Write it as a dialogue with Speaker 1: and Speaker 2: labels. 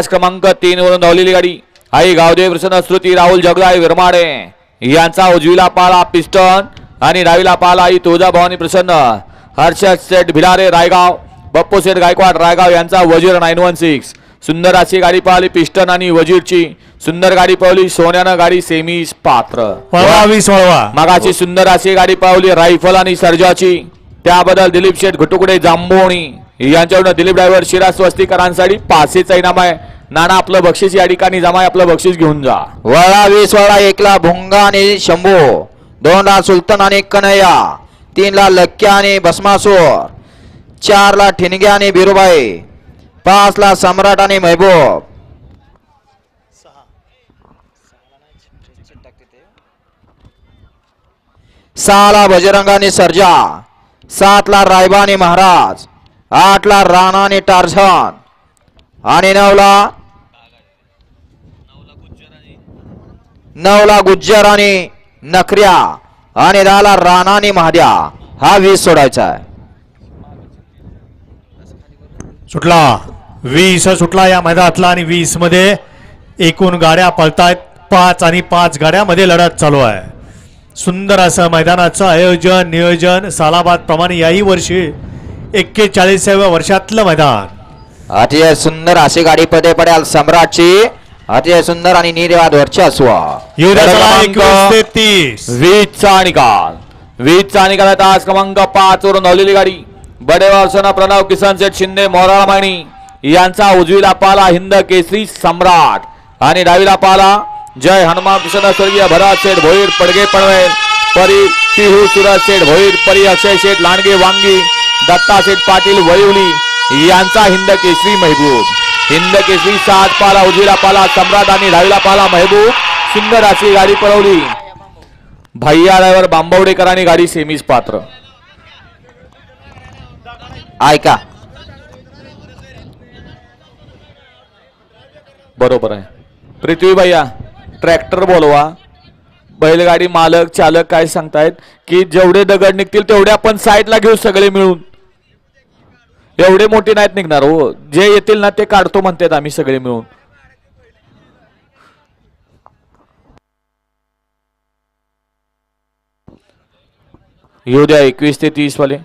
Speaker 1: क्रमांक 3 वरून धावलेली गाडी आई गावदेव प्रसन्न श्रुती राहुल जगदाय विरमाडे यांचा उजवीला पाला पिस्टन आणि डावीला पाला आई तुळजाभवानी प्रसन्न हर्षद सेठ भिलारे रायगाव बप्पू सेठ गायकवाड रायगाव यांचा वजीर 916 सुंदर अशी गाडी पाहिली पिस्टन आणि वजीरची सुंदर गाडी पावली सोन्यानं गाडी सेमीस पात्र मागाची सुंदर अशी गाडी पावली रायफल आणि सर्जाची त्याबद्दल दिलीप शेठ घुटुकडे जांभोणी यांच्याकडून दिलीप ड्रायव्हर शिरा स्वस्तिकरांसाठी 500चा इनाम आहे. नाना आपलं बक्षीस या ठिकाणी जमाय आपलं बक्षीस घेऊन जा.
Speaker 2: वळा 20 वळा 1 ला भोंगा आणि शंभू 2 ला सुलतान आणि कन्हैया 3 ला लक्क्या आणि भस्मासूर 4 ला ठिणग्या आणि बिरुबाई 5 ला सम्राट आणि महबूब 6 ला बजरंग आणि सर्जा 7 ला रायबा आणि महाराज 8 ला राणा आणि टार्झन आणि 9 ला गुज्जर आणि नखऱ्या आणि 10 ला राणा आणि महाद्या. हा 20 सोडायचा आहे.
Speaker 3: सुटला 20 सुटला या मैदानातला आणि 20 मध्ये एकूण गाड्या पळतायत 5 आणि 5 गाड्यामध्ये लढत चालू आहे. सुंदर असं मैदानाचं आयोजन नियोजन सालाबाद प्रमाणे याही वर्षी 41व्या वर्षातलं मैदान.
Speaker 2: अतिशय सुंदर अशी गाडी पदे पडेल सम्राटची अतिशय सुंदर आणि निर्वाद वर्चस्व.
Speaker 1: 20चा निकाल 20चा निकाल तास क्रमांक 5 वरून धावलेली गाडी बडेवारसना प्रणव किसन सेठ शिंदे मोराळ माणी यांचा उजवीला पाला हिंद केसरी सम्राट आणि डावीला पाला जय हनुमान कृष्ण स्वर्गीय भरत सेठ भोईर पडगे पनवेल परी तिहू सुरज सेठ भोईर परी अक्षय सेठ लांडगे वांगी दत्ता सेठ पाटील वळिवली यांचा हिंद केसरी महबूब. हिंद केसरी 7 पाला उजवीला पाला सम्राट आणि डावीला पाला महबूब. सुंदर अशी गाडी पळवली भैया ड्रायव्हर बांबवडेकरांनी गाडी सेमीस पात्र.
Speaker 2: ऐका
Speaker 1: बरोबर आहे पृथ्वी भैया ट्रॅक्टर बोलवा. बैलगाडी मालक चालक काय सांगतायत की जेवढे दगड निघतील तेवढे आपण साईडला घेऊ सगळे मिळून. एवढे मोठे नाहीत निघणार हो जे येतील ना ते काढतो म्हणतात आम्ही सगळे मिळून. येऊ द्या 21 ते 30 वाले.